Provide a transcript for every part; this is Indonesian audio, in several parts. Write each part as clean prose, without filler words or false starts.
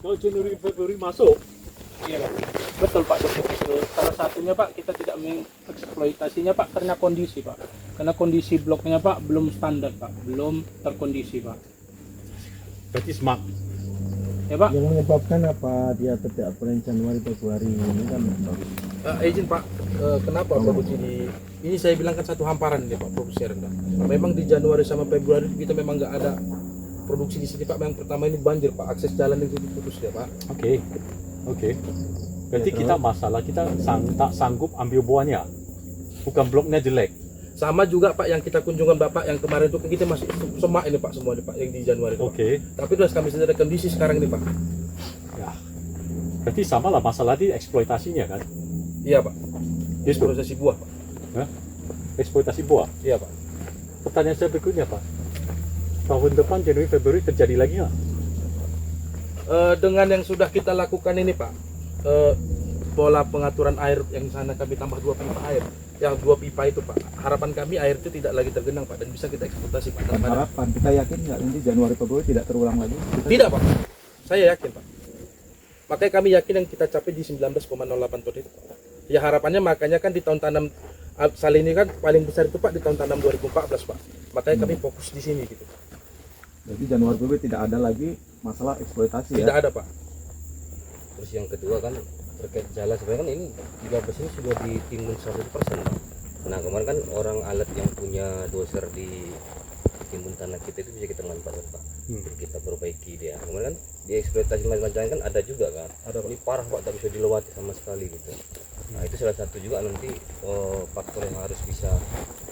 Kalau Januari Februari masuk, Iya Pak. Betul Pak. Betul. Salah satunya Pak kita tidak mengeksploitasinya Pak karena kondisi Pak. Karena kondisi bloknya Pak belum standar Pak, belum terkondisi Pak. berarti smart. Ya Pak. Yang menyebabkan apa dia tidak bulan Januari Februari ini kan Izin Pak, kenapa produksi ini saya bilang kan satu hamparan nih Pak, produksi rendah. Memang di Januari sama Februari kita memang nggak ada produksi di sini Pak. Yang pertama ini banjir Pak, akses jalan itu diputus ya Pak. Oke. Berarti kita masalah kita tak sanggup ambil buahnya, bukan bloknya jelek. Sama juga Pak yang kita kunjungan Bapak yang kemarin itu kita masih semak ini Pak, semua ini Pak yang di Januari itu, Pak. Oke. Tapi sudah kami sudah ada kondisi sekarang ini Pak. Ya. Berarti sama lah masalah di eksploitasinya kan? Iya Pak. Yes, Bro. Prosesi buah Pak. Hah? Eksploitasi buah. Iya Pak. Pertanyaan saya berikutnya Pak. Tahun depan Januari Februari terjadi lagi nggak? Dengan yang sudah kita lakukan ini Pak, pola pengaturan air yang sana kami tambah 2 pipa air, yang 2 pipa itu Pak, harapan kami air itu tidak lagi tergenang Pak dan bisa kita eksploitasi Pak. kan harapan. Kita yakin nggak nanti Januari Februari tidak terulang lagi? Tidak Pak, saya yakin Pak. Makanya kami yakin yang kita capai di 19,08 ton itu. Ya harapannya makanya kan di tahun tanam sal ini kan paling besar itu Pak di tahun tanam 2014 Pak. Makanya kami fokus di sini gitu. Jadi Januari Februari tidak ada lagi masalah eksploitasi Tidak ya? ada Pak. Terus yang kedua kan terkait jalan, sebenarnya kan ini 13 ini sudah ditimbun 100% Pak. Nah kemarin kan orang alat yang punya doser di timbun tanah kita itu bisa kita manfaatkan Pak. Jadi kita perbaiki dia. Kemarin kan di eksploitasi macam-macam kan ada juga kan. Ini parah Pak, tak bisa dilewati sama sekali gitu. Nah itu salah satu juga nanti faktor yang harus bisa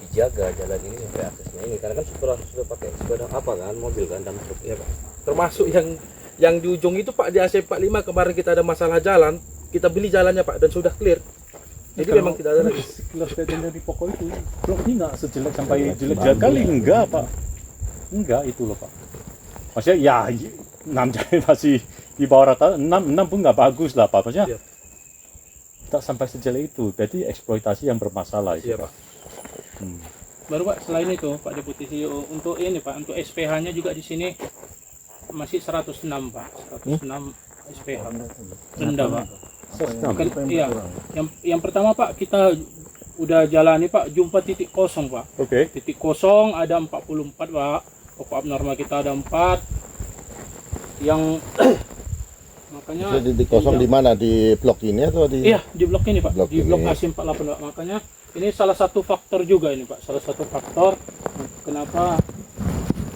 dijaga jalan ini sampai aksesnya ini, karena kan sudah pakai sepeda apa kan, mobil kan, dan truk Ya Pak. Termasuk yang di ujung itu Pak di AC45 kemarin kita ada masalah jalan, kita beli jalannya Pak dan sudah clear. Jadi memang tidak ada lagi. Sekilas kejadian dari pokok itu, blok ini nggak sejelek sampai jelek kali, enggak Pak. Enggak itu loh Pak. Maksudnya ya 6 jadi masih di bawah rata, 6 pun nggak bagus lah Pak. Maksudnya Iya. tak sampai sejelek itu, jadi eksploitasi yang bermasalah itu Iya Pak. Pak. Baru Pak selain itu Pak Deputi CEO untuk ini Pak untuk SPH-nya juga di sini masih 106 Pak. 106 SPH. Rendah Pak. Iya. Yang pertama Pak kita udah jalani Pak, jumpa titik kosong Pak. Oke. Titik kosong ada 44 Pak. Pokok abnormal kita ada 4. Yang makanya Jadi di kosong di mana, di blok ini atau di? iya di blok ini Pak, Blok di blok ini. AC48 Pak. Makanya ini salah satu faktor juga ini Pak, salah satu faktor kenapa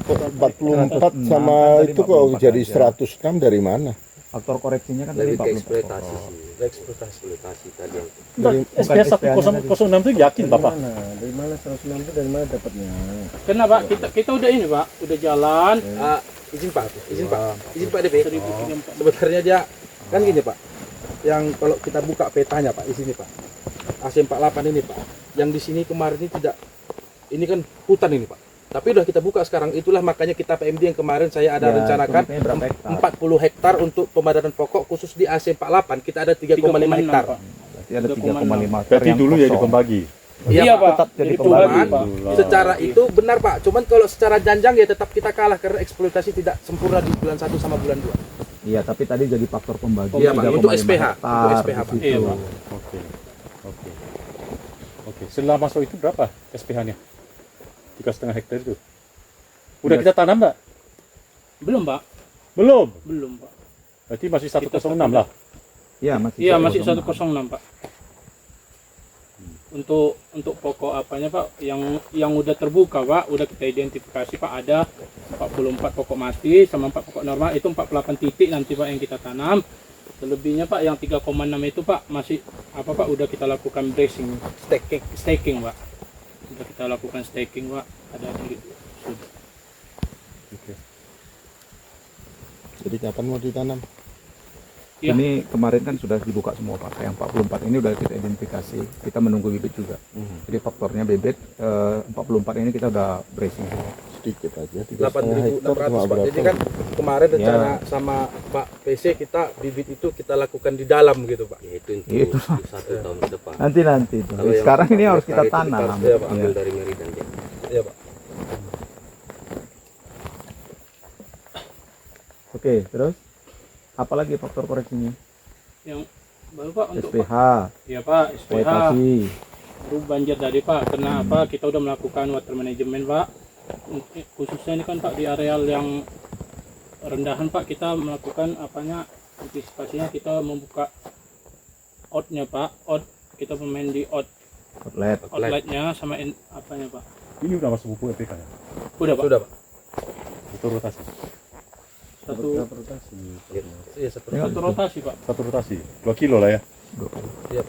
44 sama Tadi itu kok 44 jadi aja. 106 dari mana? Faktor koreksinya kan tadi lebih ke 44. eksploitasi sih, eksploitasi tadi yang SPH 106 itu yakin Bapak? Dari mana 106 itu dari mana dapatnya? karena Pak kita udah ini Pak, udah jalan Izin Pak DP. 1034. Sebenarnya dia kan gini Pak. Yang kalau kita buka petanya Pak di sini Pak. AC48 ini Pak. Yang di sini kemarin ini tidak, ini kan hutan ini Pak. Tapi udah kita buka sekarang, itulah makanya kita PMD yang kemarin saya ada rencanakan produknya berapa hektar? 40 hektar untuk pemadanan pokok khusus di AC48 kita ada 3,5 hektar. Pak. Berarti ada 3,5 hektar Berarti yang dulu ya kosong. dibagi. Iya Pak, tetap jadi jadi pembagi. pembagi, Pak. Secara itu benar Pak, cuman kalau secara janjang ya tetap kita kalah karena eksploitasi tidak sempurna di bulan 1 sama bulan 2. Iya, tapi tadi jadi faktor pembagi. Iya, Pak, 3,5 untuk SPH, hektar untuk SPH, di Pak. situ. Iya, Pak. Oke. Setelah masuk itu berapa SPH-nya? 3,5 hektar itu. Udah kita tanam nggak? Belum Pak, Belum. belum Pak. Berarti masih 106 lah. Iya, masih. Iya masih 106. 106 Pak. Untuk pokok apanya Pak yang udah terbuka Pak, udah kita identifikasi Pak, ada 44 pokok mati sama 4 pokok normal, itu 48 titik nanti Pak yang kita tanam. Selebihnya Pak yang 3,6 itu Pak masih apa Pak, udah kita lakukan bracing, staking Pak. Udah kita lakukan staking Pak, ada di sudah. Oke. Jadi kapan mau ditanam? Iya. Ini kemarin kan sudah dibuka semua Pak. Yang 44 ini udah kita identifikasi. Kita menunggu bibit juga. Jadi faktornya bibit 44 ini kita udah bracing. Sedikit aja. 8.600 Pak. berapa? Jadi kan kemarin rencana sama Pak PC kita bibit itu kita lakukan di dalam gitu Pak. ya itu Itu. untuk 1 tahun ke depan. Nanti itu. Kalau yang Sekarang ini harus 14 kita itu tanam. harus Iya, Pak. ambil Iya. dari Meridan dia. Iya Pak. Oke, terus apalagi faktor koreksinya? Yang baru Pak untuk SPH, ya Pak SPH kualitasi. baru banjir tadi Pak. Karena apa? Kita udah melakukan water management Pak. Khususnya ini kan Pak di areal yang rendahan Pak, kita melakukan apanya antisipasinya, kita membuka outnya Pak, out kita pemain di outletnya sama apanya Pak. Ini udah masuk pupuk EPK ya? Udah Pak. Sudah pak. Itu rotasi. Satu rotasi. Iya satu. satu rotasi Pak. Satu rotasi. 2 kilo lah ya. Siap.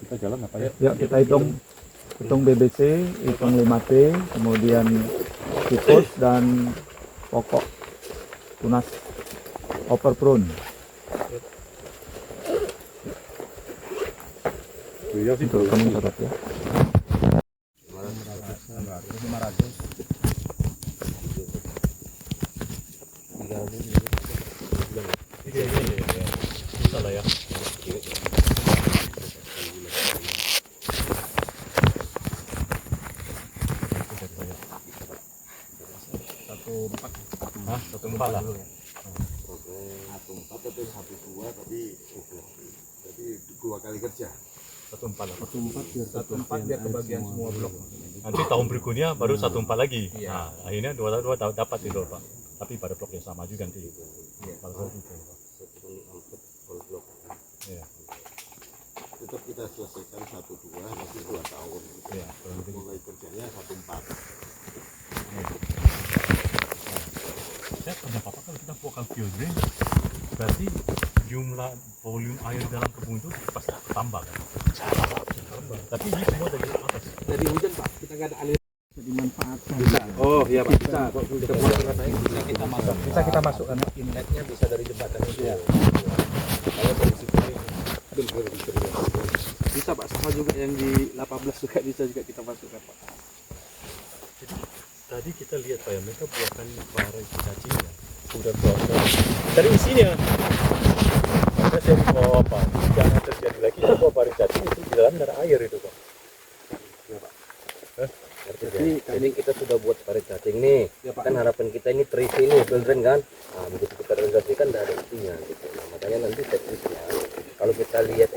Kita jalan apa ya? Ya, kita hitung BBC, hitung 5T, kemudian siklus dan pokok tunas overprune. Iya sih. Itu kamu catat ya. 500. Salah ya. Satu empat lah. Satu empat biar kebagian semua blok. Nanti tahun berikutnya baru 14 lagi. Nah, akhirnya dua dapat itu Pak. Tapi pada blok yang sama juga nanti. Kalau gitu. Iya. Tetap kita selesaikan 1-2 nanti 2 tahun. Iya, Mulai kerjanya 1-4. saya punya apa kalau kita buatkan field drain, berarti jumlah volume air dalam kebun itu pasti tambah kan? Tapi ini semua dari atas. Dari hujan pak, kita nggak ada aliran. Dimanfaatkan. Bisa. Oh iya pak, bisa. Kita buat Kita masuk. Bisa kita masukkan. Inletnya bisa dari jembatan itu. Iya. Kalau dari situ bisa pak, sama juga yang di 18 juga bisa juga kita masukkan pak. Tadi kita lihat Pak ya, mereka buatkan parit cacingnya. Sudah buat dari isinya. Maka saya mau apa? Jangan terjadi lagi apa parit cacing itu di dalam ada air itu Pak. Jadi kita sudah buat parit cacing nih. Ya, Pak. Kan harapan kita ini terisi nih filtering kan. Nah, begitu kita realisasikan tidak ada isinya gitu. Nah, makanya nanti teknisnya kalau kita lihat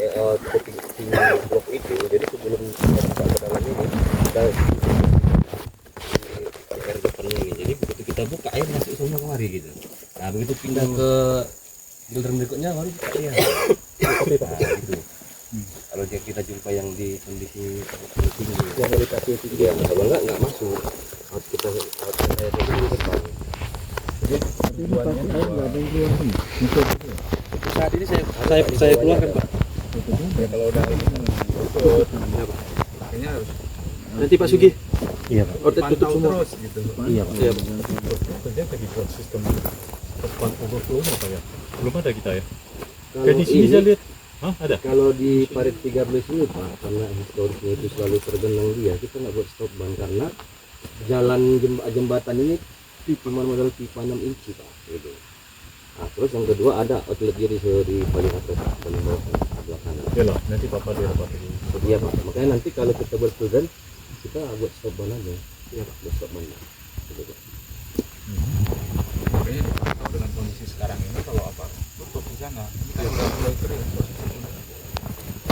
tinggi blok itu, jadi sebelum kita buka ke dalam ini kita air depan ini. Jadi begitu kita buka air masuk semua kemari gitu. Nah, begitu pindah ke filtering berikutnya baru buka air. Nah, gitu. Kalau kita jumpa yang di kondisi tinggi, Yang kualitasnya tinggi. ya kalau nggak masuk. Harus kita air dulu di depan. Saat ini saya keluarkan pak. Ya kalau udah ini kayaknya harus Nanti Pak Sugi. Iya Pak. Outlet tutup semua. terus gitu. Iya Pak. Iya pak. Kerja lagi buat sistem tempat overflow apa ya? Belum ada kita ya. Kalau Kayak di sini ini, saya lihat. Hah, ada? kalau di parit 13 ini Pak, karena historisnya itu selalu tergenang dia, kita nggak buat stop ban karena jalan jembatan ini cuma modal pipa 6 inci Pak, gitu. Nah, terus yang kedua ada outlet diri di paling atas, paling bawah sebelah kanan. Ya lah, nanti Bapak lihat Bapak ini. Iya Pak, makanya nanti kalau kita buat program, kita buat stop ban aja. Iya Pak, buat stop ban. Gitu, Pak. Makanya dipantau dengan kondisi sekarang ini kalau apa tutup di sana. Ini kan udah mulai kering.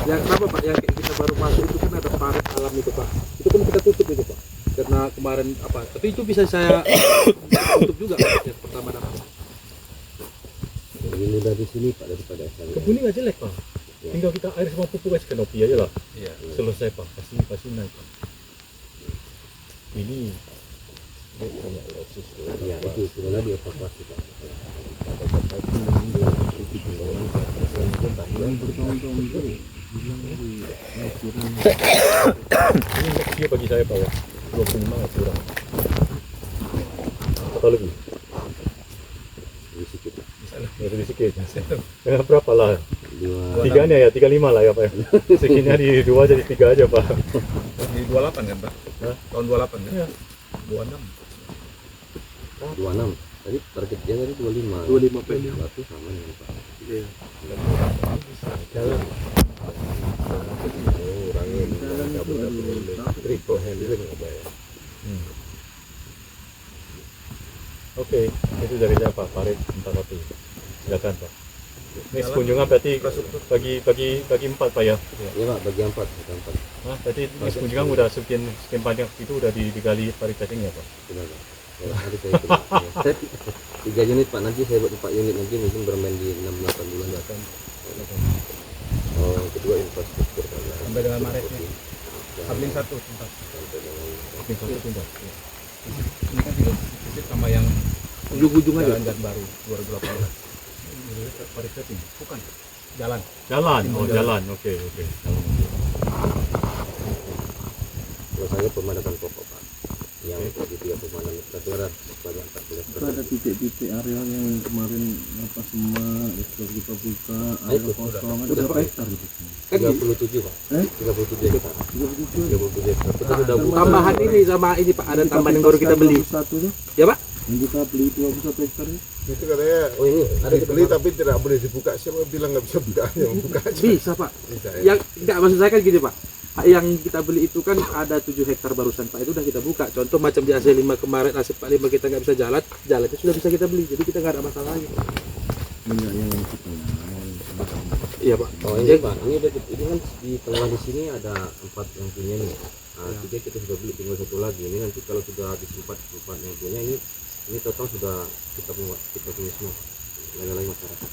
Yang kenapa pak? Yang kita baru masuk itu kan ada parit alam itu pak. Itu pun kita tutup itu pak. Karena kemarin apa? Tapi itu bisa saya tutup juga pak. Yang pertama dapat. Lebih mudah di sini Pak daripada sana. Kebun ini nggak jelek Pak. Tinggal kita air sama pupuk aja kanopi aja lah. Iya. Selesai Pak. Pasti naik Pak. Ini banyak losis. Ya itu sudah dievakuasi Pak. Ini maksudnya bagi saya Pak ya. 25 nggak kurang. Atau lebih? Lebih sedikit. Ya, lebih sedikit. Ya, berapa lah? 2 Tiganya ya, 35 lah ya Pak ya. Sekinya di 2 jadi 3 aja Pak. Di 28 kan Pak? Hah? Tahun 28 kan? Iya. 26. 26. Tadi targetnya tadi 25. 25 Pak. Berarti sama dengan Pak. Iya. Jalan. Triple handling apa ya? Oke, itu dari saya Pak Farid 41. Silakan Pak. Ini kunjungan berarti bagi 4 Pak ya. Iya Pak, bagi 4, bukan 4. Nah, berarti ini kunjungan udah sekian banyak itu udah digali varietasnya Pak. Benar Pak. Ya, nanti saya hitung. Ya. 3 unit Pak, nanti saya buat 4 unit nanti mungkin bermain di 6-8 bulan datang. Kedua infrastruktur Sampai dengan Maret nih. Hablin 1 tempat. Mungkin satu pindah. Ini kan juga sedikit sama yang ujung-ujung aja. jalan baru 2018. Varietas ini. Bukan. Jalan. Jalan, jalan. Oke. Kalau saya pemandangan pokok Pak, yang tadi 3 pemandangan itu ada sebanyak 14 Itu ada titik-titik area yang kemarin apa semua itu kita buka area kosong ada berapa hektar itu? kan 37 Pak. 37 hektar. 37 hektar. Kita sudah buka. Tambahan ini sama ini Pak, ada tambahan yang baru kita beli. Satu tuh Ya Pak? yang kita beli 21 hektar itu. Itu katanya Oh ini ada kita dibeli tapi tidak boleh dibuka. Siapa bilang nggak bisa buka? Yang buka aja. Bisa Pak. Bisa, ya. Yang enggak maksud saya kan gini Pak. Yang kita beli itu kan ada 7 hektar barusan Pak, itu udah kita buka. Contoh macam di AC5 kemarin, AC45 kita nggak bisa jalan itu sudah bisa kita beli. Jadi kita nggak ada masalah lagi. Enggak yang itu. Iya Pak. Oh ini Pak, ini kan di tengah di sini ada 4 yang punya nih. Nah, 3 kita sudah beli, tinggal 1 lagi. Ini nanti kalau sudah habis 4 yang punya ini total sudah kita punya semua. Nggak ada lagi masyarakat.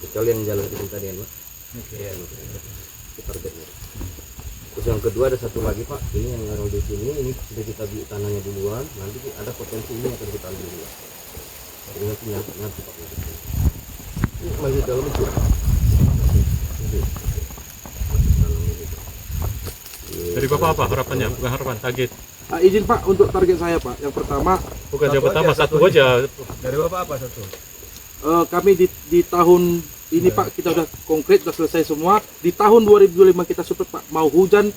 Kecuali yang jalan di sini tadi ya Pak. Oke. Itu targetnya. Terus yang kedua ada 1 lagi Pak, ini yang ngaruh di sini, ini sudah kita beli tanahnya duluan. Nanti ada potensi ini akan kita ambil duluan. Jadi nanti Pak. Ini masih dalam itu. Dari Bapak apa harapannya? Bukan harapan, target. Izin Pak untuk target saya Pak. Yang pertama Bukan yang pertama, satu aja. Dari Bapak apa satu? kami di tahun ini Pak kita udah konkret, udah selesai semua. Di tahun 2025 kita support Pak. Mau hujan,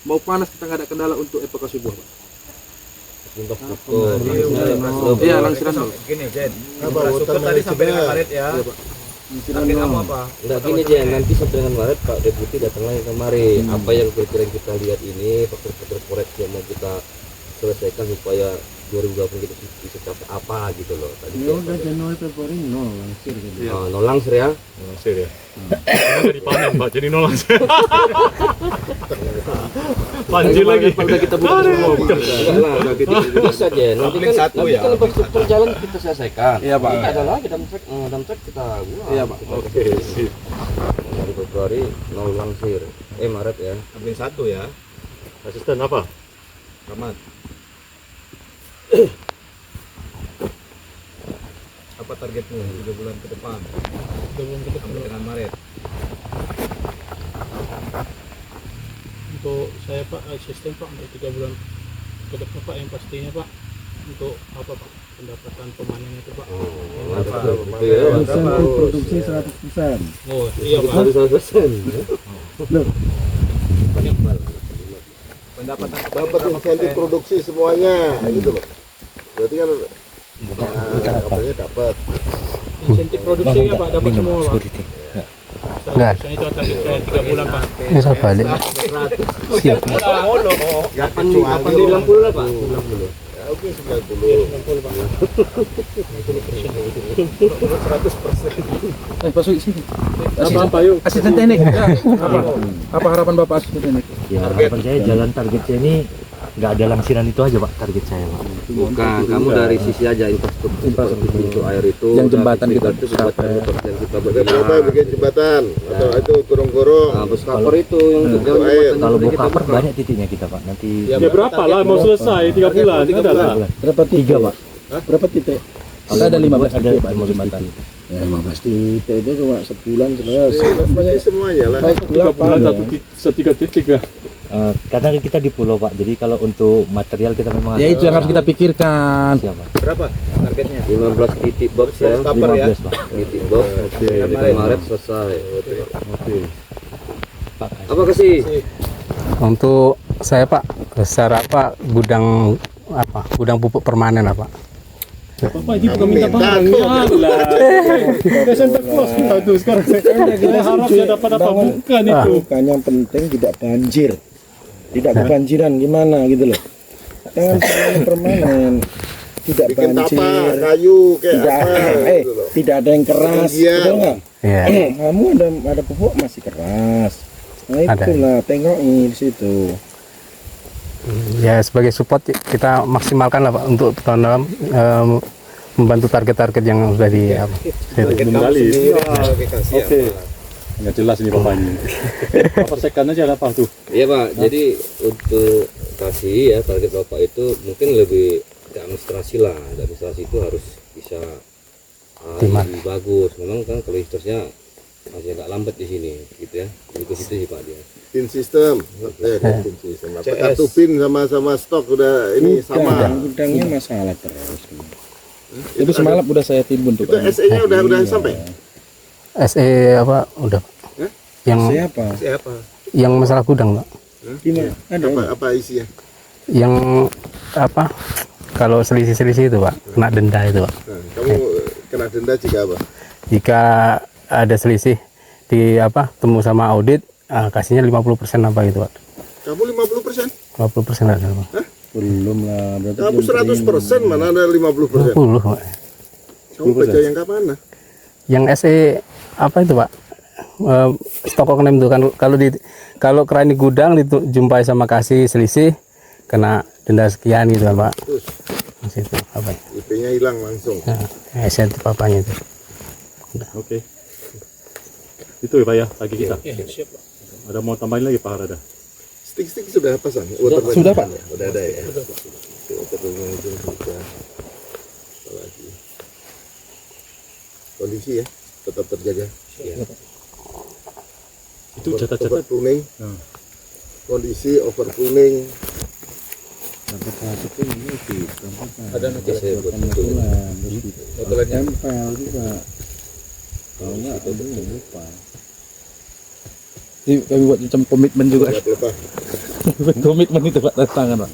mau panas kita nggak ada kendala untuk evakuasi buah Pak. Untuk Iya langsiran nol. Gini, Jen. Apa, Infrastruktur utama tadi itu sampai dengan benar. Maret ya. Iya Pak. Target kamu apa? Enggak gini aja, nanti sampai dengan Maret Pak Deputi datang lagi kemari. Apa yang kira-kira yang kita lihat ini, faktor-faktor koreksi yang mau kita selesaikan supaya 2020 kita bisa capai apa gitu loh. Tadi Ya udah Januari Februari nol langsir gitu. nol langsir ya. Langsir ya. Karena dari panen Pak, jadi nol langsir. Banjir lagi. Pak udah kita buka semua Pak. Enggak lah, bisa aja. Nanti kan satu nanti ya. kan infrastruktur jalan kita selesaikan. Iya, Pak. Nanti ada lagi damcek kita buat. Iya, Pak. Oke, sip. Dari Februari nol langsir. Maret ya. Hablin 1 ya. Asisten apa? Rahmat. Apa targetmu 3 bulan ke depan? 3 bulan ke depan. Sampai dengan Maret. Untuk saya Pak, sistem Pak untuk 3 bulan ke depan Pak, yang pastinya Pak untuk apa Pak, pendapatan pemanen itu Pak. Mantap. Itu ya. Insentif produksi 100%. Oh iya Pak. 100%. Pendapatan Dapat insentif produksi semuanya, gitu loh. Berarti kan katanya dapat. Insentif produksinya Pak dapat semua Pak. Nah, itu target saya 3 bulan Pak. Ya, 90 lah Pak. 90. Ya, oke 90. Pak Sui sini. Apa yuk? Asisten teknik. Apa harapan Bapak asisten teknik? Ya, harapan saya jalan target saya ini nggak ada langsiran itu aja Pak, target saya Pak. Bukan, kamu dari sisi aja infrastruktur seperti pintu air itu. Yang jembatan kita itu jembatan yang kita Bagaimana berdaya. bikin jembatan atau itu gorong-gorong. Nah, bus cover itu yang untuk jalan air. jembatan Kalau juga mau kita cover buka. banyak titiknya kita Pak, nanti Ya berapa lah mau selesai 3 bulan? Ada lah. Berapa 3 Pak. Berapa titik? Kita ada 15 ada titik Pak di 15 jembatan. Ya 15 titik itu cuma sebulan selesai. Ini semuanya lah. 3 bulan setiga titik ya. Karena kita di pulau Pak, jadi kalau untuk material kita memang Ya itu yang harus kita pikirkan. siapa? berapa targetnya? 15 titik box ya. Cover ya. 15 Pak. Titik box. Di Maret selesai. Oke. Apa kasih? Untuk saya Pak, besar apa gudang pupuk permanen apa? Bapak ini bukan minta barang ya lah. Santa Claus kita tuh sekarang. Kita harap dia dapat apa bukan itu. Bukan yang penting tidak banjir. Tidak kebanjiran gimana gitu loh. Jangan permanen. tidak bikin banjir, tapak kayu kayak tidak apa gitu loh. tidak ada yang keras, Ketinggian. betul nggak? Iya. Kamu ada pupuk masih keras. Nah Ada. itulah tengokin di situ. Ya sebagai support kita maksimalkan lah Pak untuk tahun dalam membantu target-target yang sudah di apa. Target kamu Menggali. sendiri Iya. sebagai kasih Oke. apa? Nggak jelas ini bapaknya. Persekan aja apa tuh? Iya Pak, jadi untuk kasih ya target Bapak itu mungkin lebih ke administrasi lah. Administrasi itu harus bisa Optimal. lebih bagus. Memang kan kalau historisnya masih agak lambat di sini gitu ya. Jadi ke situ sih Pak dia. Pin system, pin system. Apa kartu pin sama stok udah ini sama. Gudangnya masalah terus. Itu semalam udah saya timbun tuh. Itu SE-nya udah sampai. SE apa udah Pak? Hah? Yang Siapa? Siapa? yang masalah gudang Pak. Gimana? Ada. Apa isinya? Yang apa kalau selisih-selisih itu Pak kena denda itu Pak. Nah, kamu kena denda jika apa? Jika ada selisih di apa temu sama audit kasihnya 50% apa gitu Pak. Kamu 50%? 50% ada Pak. Belum lah. Berarti Kamu belum 100% mana ada 50%? 20 Pak. Kamu baca yang kapan? Yang SE apa itu Pak? Stok oknum itu kan kalau kerani gudang dijumpai sama kasih selisih kena denda sekian gitu kan Pak. Terus Di situ apa? IP-nya hilang langsung. Nah, esentif apanya itu. Oke. Itu ya Pak ya pagi kita. Iya, siap Pak. Ada mau tambahin lagi Pak Harada? Stick-stick sudah pasang? Sudah, Pak. Udah ada ya. Waterline itu sudah. Apalagi kondisi ya tetap terjaga. Itu catat-catat. Overpruning. Hmm. Kondisi overpruning. Ada nanti saya buat fotonya. Fotonya Tempel juga. Kalau nggak, lupa. Ini kami buat macam komitmen juga. Nggak lupa. Komitmen itu Pak tangan Pak.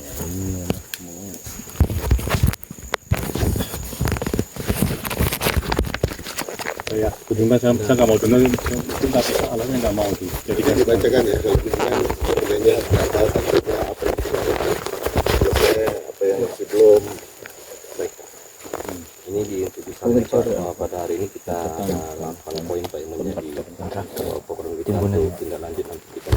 Ya, kedua saya nggak mau dengar itu nggak bisa alatnya nggak mau tuh. Jadi kan Dibacakan ya kalau kunjungan sebenarnya apa targetnya apa yang sudah selesai apa yang masih belum. Baik. ini untuk disampaikan bahwa pada hari ini kita 8 poin Pak yang menjadi pokok kita untuk tindak lanjut nanti kita